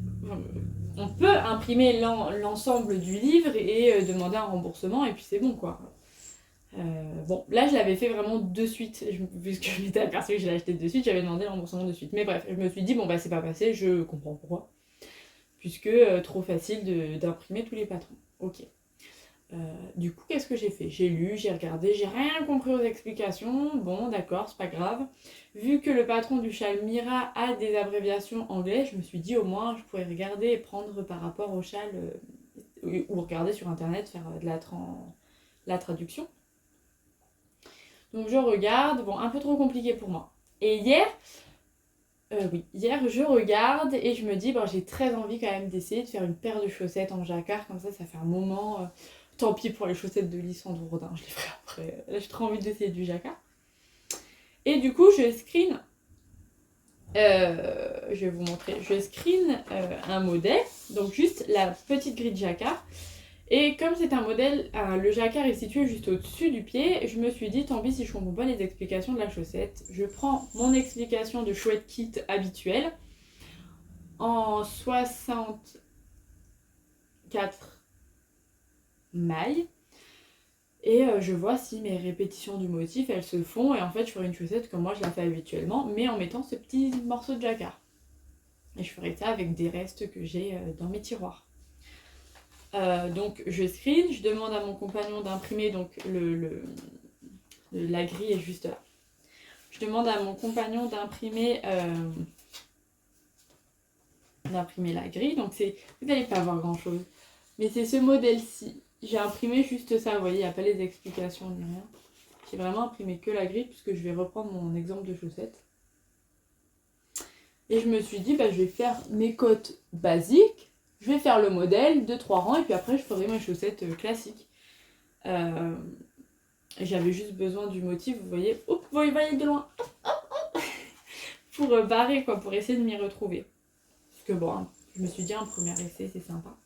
on peut imprimer l'ensemble du livre et demander un remboursement, et puis c'est bon, quoi. Là je l'avais fait vraiment de suite, puisque je m'étais aperçue que je l'ai acheté de suite, j'avais demandé le remboursement de suite. Mais bref, je me suis dit, c'est pas passé, je comprends pourquoi. Puisque trop facile d'imprimer tous les patrons. Ok. Du coup, qu'est-ce que j'ai fait? J'ai lu, j'ai regardé, j'ai rien compris aux explications. Bon, d'accord, c'est pas grave. Vu que le patron du châle Mira a des abréviations anglaises, je me suis dit au moins je pourrais regarder et prendre par rapport au châle ou regarder sur internet, faire de la traduction. Donc je regarde, bon, un peu trop compliqué pour moi. Et hier, je regarde et je me dis, j'ai très envie quand même d'essayer de faire une paire de chaussettes en jacquard, comme ça fait un moment. Tant pis pour les chaussettes de Lissandre Rodin, je les ferai après. Là, j'ai trop envie d'essayer du jacquard. Et du coup, je screen. Je vais vous montrer. Je screen un modèle, donc juste la petite grille de jacquard. Et comme c'est un modèle, le jacquard est situé juste au-dessus du pied, je me suis dit, tant pis si je comprends pas les explications de la chaussette. Je prends mon explication de chouette kit habituelle en 64 mailles. Et je vois si mes répétitions du motif, elles se font. Et en fait, je ferai une chaussette comme moi je la fais habituellement, mais en mettant ce petit morceau de jacquard. Et je ferai ça avec des restes que j'ai dans mes tiroirs. Donc je screen, je demande à mon compagnon d'imprimer, donc la grille est juste là. Je demande à mon compagnon d'imprimer la grille, donc vous n'allez pas voir grand chose, mais c'est ce modèle-ci. J'ai imprimé juste ça, vous voyez, il n'y a pas les explications ni rien. J'ai vraiment imprimé que la grille puisque je vais reprendre mon exemple de chaussettes. Et je me suis dit, je vais faire mes côtes basiques, je vais faire le modèle de 3 rangs et puis après je ferai mes chaussettes classiques. J'avais juste besoin du motif, vous voyez, hop, vous voyez de loin, pour barrer quoi, pour essayer de m'y retrouver. Parce que je me suis dit un premier essai, c'est sympa.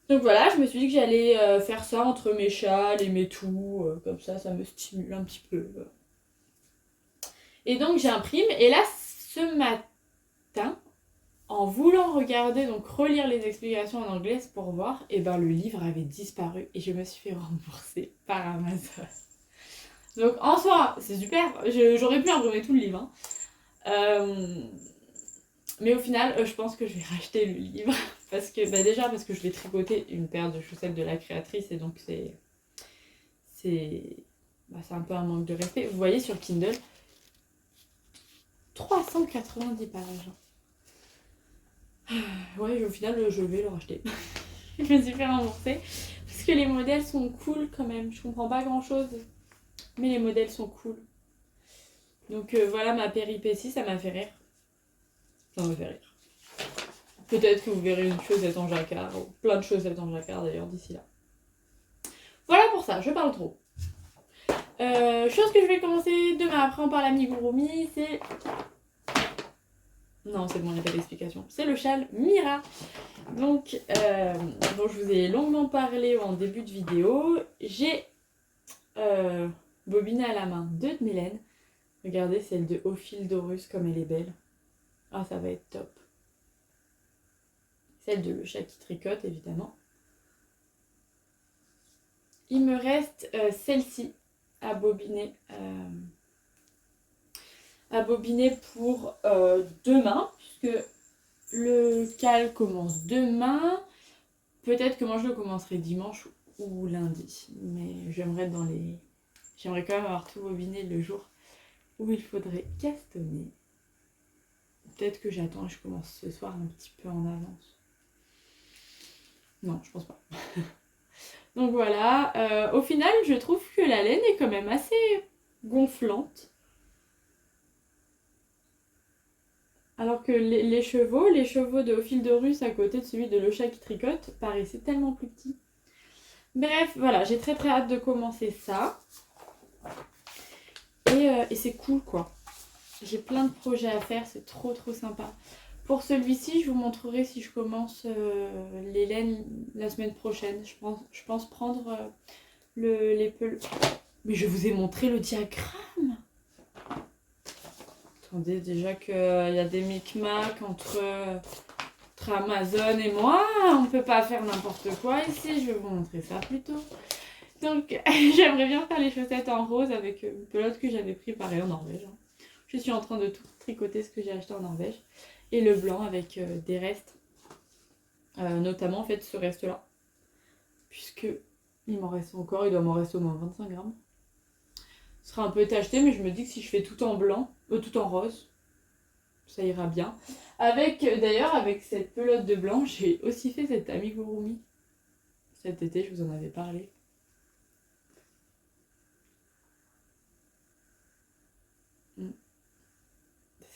Donc voilà, je me suis dit que j'allais faire ça entre mes châles et mes tout, comme ça me stimule un petit peu. Et donc j'imprime, et là, ce matin, en voulant regarder, donc relire les explications en anglais pour voir, et le livre avait disparu, et je me suis fait rembourser par Amazon. Donc en soi, c'est super, j'aurais pu imprimer tout le livre. Mais au final, je pense que je vais racheter le livre. Parce que, déjà parce que je vais tricoter une paire de chaussettes de la créatrice et donc c'est un peu un manque de respect. Vous voyez sur Kindle, 390 pages. Ouais, au final, je vais le racheter. Je me suis fait rembourser. Parce que les modèles sont cool quand même. Je comprends pas grand chose. Mais les modèles sont cool. Donc voilà ma péripétie, ça m'a fait rire. Ça m'a fait rire. Peut-être que vous verrez une chaussette en jacquard, ou plein de chaussettes en jacquard d'ailleurs d'ici là. Voilà pour ça, je parle trop. Chose que je vais commencer demain, après on parle amigurumi, c'est... Non, c'est bon, il n'y a pas d'explication. C'est le châle Mira. Donc, dont je vous ai longuement parlé en début de vidéo. J'ai bobiné à la main deux de mes laines. Regardez celle de Ophildorus, comme elle est belle. Ah, ça va être top. Celle de le chat qui tricote, évidemment. Il me reste celle-ci à bobiner. Pour demain, puisque le cal commence demain. Peut-être que moi je le commencerai dimanche ou lundi. Mais j'aimerais quand même avoir tout bobiné le jour où il faudrait castonner. Peut-être que j'attends et je commence ce soir un petit peu en avance. Non, je pense pas. Donc voilà, au final je trouve que la laine est quand même assez gonflante. Alors que les chevaux de Au fil de Russe à côté de celui de Le Chat qui tricote paraissaient tellement plus petits. Bref, voilà, j'ai très hâte de commencer ça. Et c'est cool quoi. J'ai plein de projets à faire, c'est trop sympa. Pour celui-ci, je vous montrerai si je commence les laines la semaine prochaine. Je pense prendre les peluches. Mais je vous ai montré le diagramme. Attendez, déjà qu'il y a des micmacs entre Amazon et moi. On peut pas faire n'importe quoi ici. Je vais vous montrer ça plus tôt. Donc, j'aimerais bien faire les chaussettes en rose avec une pelote que j'avais pris pareil en Norvège. Je suis en train de tout tricoter ce que j'ai acheté en Norvège. Et le blanc avec des restes. Notamment en fait ce reste là. Puisque il m'en reste encore, il doit m'en rester au moins 25 grammes. Ce sera un peu tacheté, mais je me dis que si je fais tout en blanc, tout en rose, ça ira bien. D'ailleurs, avec cette pelote de blanc, j'ai aussi fait cette amigurumi. Cet été, je vous en avais parlé.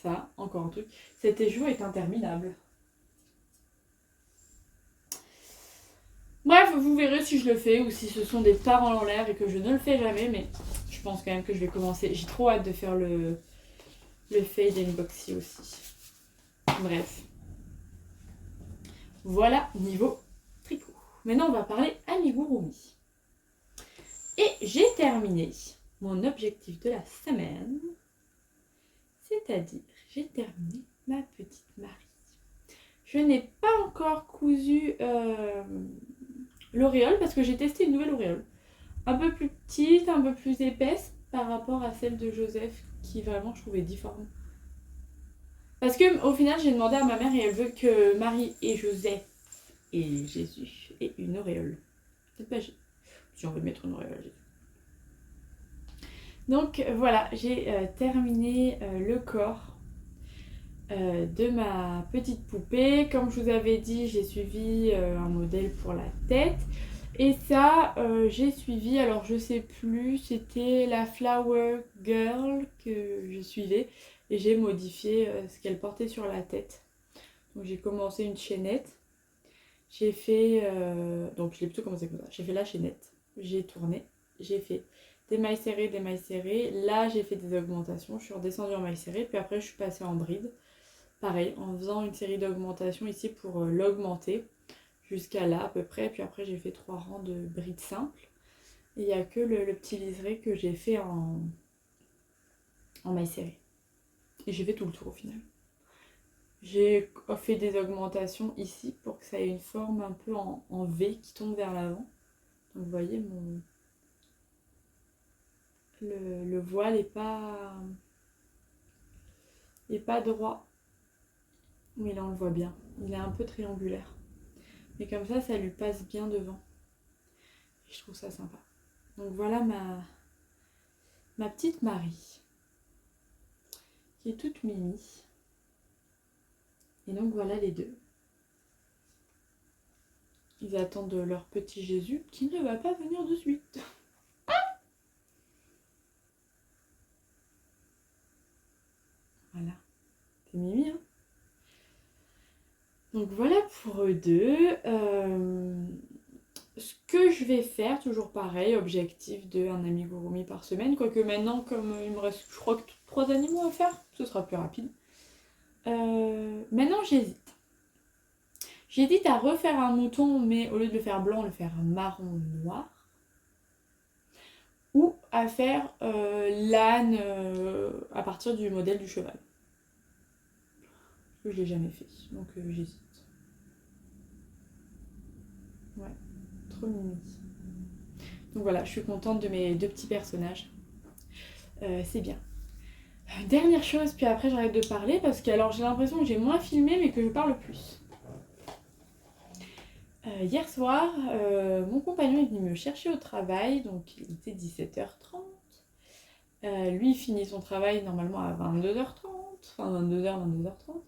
Ça, encore un truc. Cet éjout est interminable. Bref, vous verrez si je le fais ou si ce sont des paroles en l'air et que je ne le fais jamais, mais je pense quand même que je vais commencer. J'ai trop hâte de faire le fade and boxy aussi. Bref. Voilà, niveau tricot. Maintenant, on va parler amigurumi. Et j'ai terminé mon objectif de la semaine. C'est-à-dire, j'ai terminé ma petite Marie. Je n'ai pas encore cousu l'auréole parce que j'ai testé une nouvelle auréole. Un peu plus petite, un peu plus épaisse par rapport à celle de Joseph qui vraiment je trouvais difforme. Parce que au final j'ai demandé à ma mère et elle veut que Marie et Joseph et Jésus aient une auréole. Peut-être pas si on veut mettre une auréole à Jésus. Donc voilà, j'ai terminé le corps de ma petite poupée. Comme je vous avais dit, j'ai suivi un modèle pour la tête. Et ça, j'ai suivi, alors je sais plus, c'était la Flower Girl que je suivais. Et j'ai modifié ce qu'elle portait sur la tête. Donc j'ai commencé une chaînette. J'ai fait, donc je l'ai plutôt commencé comme ça. J'ai fait la chaînette, j'ai tourné, j'ai fait des mailles serrées, des mailles serrées. Là, j'ai fait des augmentations. Je suis redescendue en mailles serrées. Puis après, je suis passée en bride. Pareil, en faisant une série d'augmentations ici pour l'augmenter. Jusqu'à là, à peu près. Puis après, j'ai fait 3 rangs de brides simples. Et il n'y a que le petit liseré que j'ai fait en mailles serrées. Et j'ai fait tout le tour au final. J'ai fait des augmentations ici pour que ça ait une forme un peu en V qui tombe vers l'avant. Donc vous voyez, le voile n'est pas droit. Mais là on le voit bien. Il est un peu triangulaire. Mais comme ça lui passe bien devant. Et je trouve ça sympa. Donc voilà ma petite Marie. Qui est toute mimi. Et donc voilà les deux. Ils attendent leur petit Jésus qui ne va pas venir de suite. Voilà. C'est mimi, hein. Donc voilà pour eux deux. Ce que je vais faire, toujours pareil, objectif de un amigurumi par semaine. Quoique maintenant, comme il me reste, je crois que 3 animaux à faire, ce sera plus rapide. Maintenant, j'hésite. J'hésite à refaire un mouton, mais au lieu de le faire blanc, le faire marron noir. Ou à faire l'âne à partir du modèle du cheval. Je l'ai jamais fait, donc j'hésite. Ouais, trop mimi. Donc voilà, je suis contente de mes 2 petits personnages. C'est bien. Dernière chose, puis après j'arrête de parler, parce que alors j'ai l'impression que j'ai moins filmé, mais que je parle plus. Hier soir, mon compagnon est venu me chercher au travail, donc il était 17h30. Lui, il finit son travail normalement à 22h30, enfin 22h, 22h30.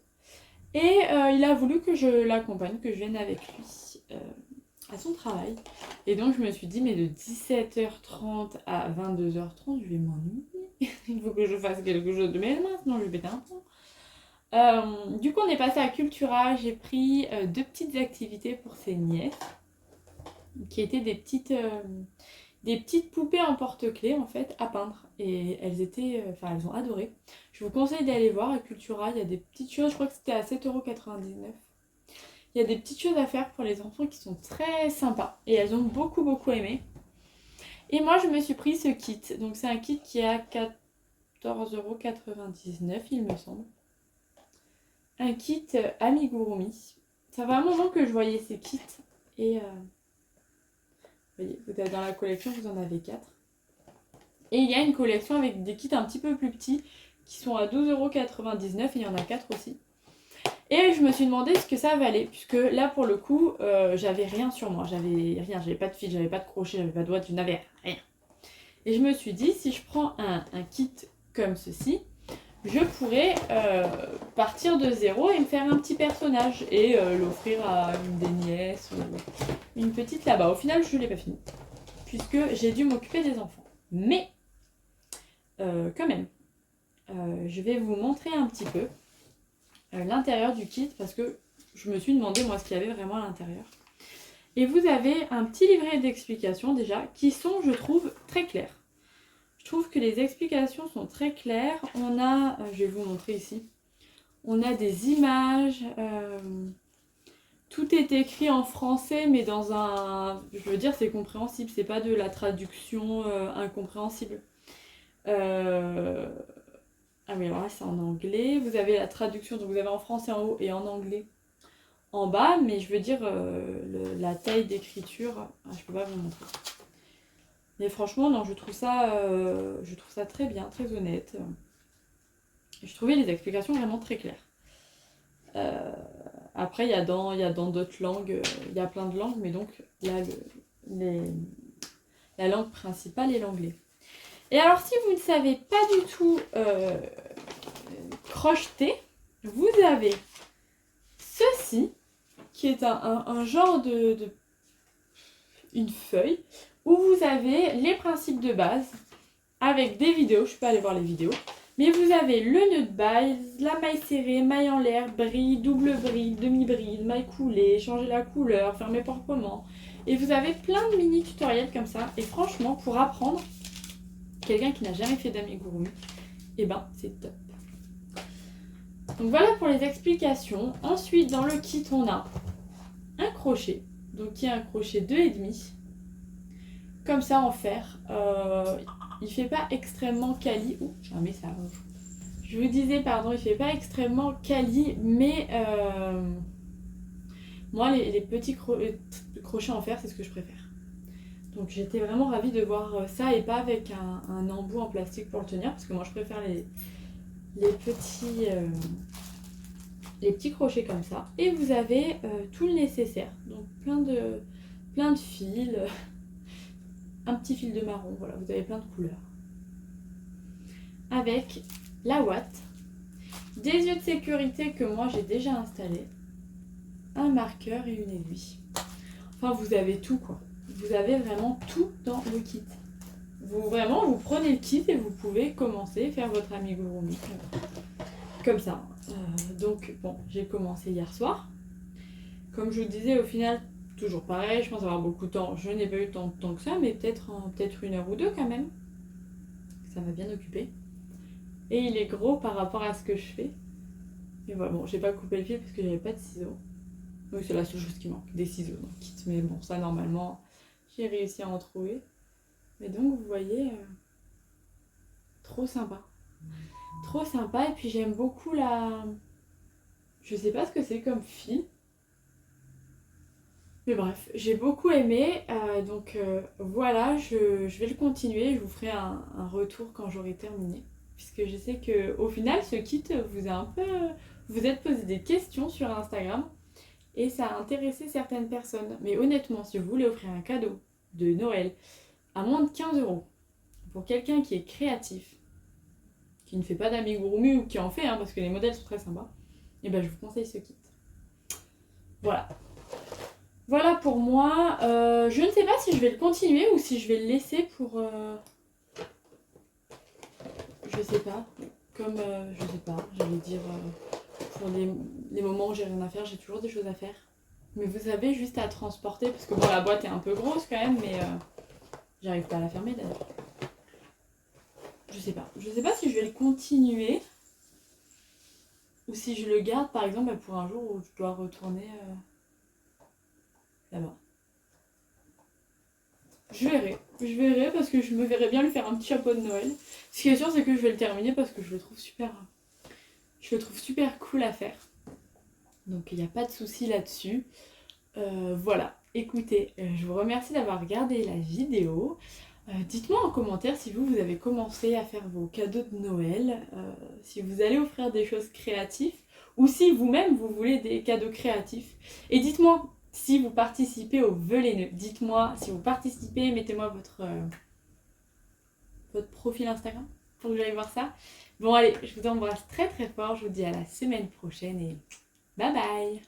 Et il a voulu que je l'accompagne, que je vienne avec lui à son travail. Et donc je me suis dit, mais de 17h30 à 22h30, je vais m'ennuyer. Il faut que je fasse quelque chose de mes mains, sinon je vais péter un plomb. Du coup, on est passé à Cultura. J'ai pris 2 petites activités pour ses nièces, qui étaient des petites poupées en porte-clés en fait à peindre. Et elles ont adoré. Je vous conseille d'aller voir à Cultura. Il y a des petites choses, je crois que c'était à 7,99 €. Il y a des petites choses à faire pour les enfants qui sont très sympas. Et elles ont beaucoup beaucoup aimé. Et moi je me suis pris ce kit. Donc c'est un kit qui est à 14,99 € il me semble. Un kit amigurumi. Ça fait un moment que je voyais ces kits. Et vous voyez, vous êtes dans la collection, vous en avez 4. Et il y a une collection avec des kits un petit peu plus petits qui sont à 12,99 € et il y en a 4 aussi. Et je me suis demandé ce que ça valait, puisque là pour le coup, j'avais rien sur moi, j'avais pas de fil, j'avais pas de crochet, j'avais pas de doigts, je n'avais rien. Et je me suis dit, si je prends un kit comme ceci, je pourrais partir de zéro et me faire un petit personnage et l'offrir à une des nièces ou une petite là-bas. Au final, je ne l'ai pas fini, puisque j'ai dû m'occuper des enfants. Mais, quand même, je vais vous montrer un petit peu l'intérieur du kit, parce que je me suis demandé moi ce qu'il y avait vraiment à l'intérieur. Et vous avez un petit livret d'explications déjà, qui sont, je trouve, très clairs. Je trouve que les explications sont très claires. On a, je vais vous montrer ici, on a des images, tout est écrit en français, mais dans un, je veux dire, c'est compréhensible, c'est pas de la traduction incompréhensible. Ah oui, alors là c'est en anglais. Vous avez la traduction, donc vous avez en français en haut et en anglais en bas, mais je veux dire la taille d'écriture, je peux pas vous montrer. Mais franchement, non, je trouve ça très bien, très honnête. Je trouvais les explications vraiment très claires. Après, il y a dans d'autres langues, il y a plein de langues, mais donc là, la langue principale est l'anglais. Et alors, si vous ne savez pas du tout crocheter, vous avez ceci, qui est un genre une feuille, où vous avez les principes de base, avec des vidéos, je ne peux pas aller voir les vidéos, mais vous avez le nœud de base, la maille serrée, maille en l'air, bride, double bride, demi-bride, maille coulée, changer la couleur, fermer proprement. Et vous avez plein de mini tutoriels comme ça. Et franchement, pour apprendre, quelqu'un qui n'a jamais fait d'amigurumi, et ben c'est top. Donc voilà pour les explications. Ensuite, dans le kit, on a un crochet. Donc qui est un crochet 2,5. Comme ça en fer. Il fait pas extrêmement quali. Ouh, j'ai un message. Je vous disais, pardon, il fait pas extrêmement quali, mais moi, les petits crochets en fer, c'est ce que je préfère. Donc j'étais vraiment ravie de voir ça et pas avec un embout en plastique pour le tenir, parce que moi je préfère les petits crochets comme ça. Et vous avez tout le nécessaire. Donc plein de fils, un petit fil de marron, voilà, vous avez plein de couleurs. Avec la ouate, des yeux de sécurité que moi j'ai déjà installés, un marqueur et une aiguille. Enfin, vous avez tout quoi. Vous avez vraiment tout dans le kit. Vous prenez le kit et vous pouvez commencer à faire votre amigurumi comme ça. Donc bon, j'ai commencé hier soir. Comme je vous disais, au final, toujours pareil, je pense avoir beaucoup de temps. Je n'ai pas eu tant de temps que ça, mais peut-être 1 heure ou 2 quand même. Ça m'a bien occupé. Et il est gros par rapport à ce que je fais. Et voilà, bon, j'ai pas coupé le fil parce que j'avais pas de ciseaux. Donc c'est la seule chose qui manque, des ciseaux dans le kit. Mais bon, ça normalement, j'ai réussi à en trouver. Mais donc vous voyez, trop sympa. Trop sympa. Et puis j'aime beaucoup je sais pas ce que c'est comme fil. Mais bref, j'ai beaucoup aimé. Donc voilà, je vais le continuer. Je vous ferai un retour quand j'aurai terminé. Puisque je sais qu'au final, ce kit vous êtes posé des questions sur Instagram. Et ça a intéressé certaines personnes. Mais honnêtement, si vous voulez offrir un cadeau de Noël à moins de 15 € pour quelqu'un qui est créatif, qui ne fait pas d'amigurumi ou qui en fait, parce que les modèles sont très sympas, et ben je vous conseille ce kit. Voilà. Voilà pour moi. Je ne sais pas si je vais le continuer ou si je vais le laisser pour... Je sais pas. Comme, je sais pas, j'allais dire... pour les moments où j'ai rien à faire, j'ai toujours des choses à faire. Mais vous savez, juste à transporter, parce que bon, la boîte est un peu grosse quand même, mais j'arrive pas à la fermer d'ailleurs. Je sais pas. Je sais pas si je vais le continuer ou si je le garde par exemple pour un jour où je dois retourner là-bas. Je verrai parce que je me verrai bien lui faire un petit chapeau de Noël. Ce qui est sûr, c'est que je vais le terminer parce que je le trouve super cool à faire. Donc il n'y a pas de souci là-dessus. Voilà, écoutez, je vous remercie d'avoir regardé la vidéo. Dites-moi en commentaire si vous avez commencé à faire vos cadeaux de Noël, si vous allez offrir des choses créatives ou si vous-même vous voulez des cadeaux créatifs. Et dites-moi si vous participez au vœu laineux. Dites-moi si vous participez, mettez-moi votre profil Instagram pour que j'aille voir ça. Bon allez, je vous embrasse très très fort, je vous dis à la semaine prochaine et bye bye.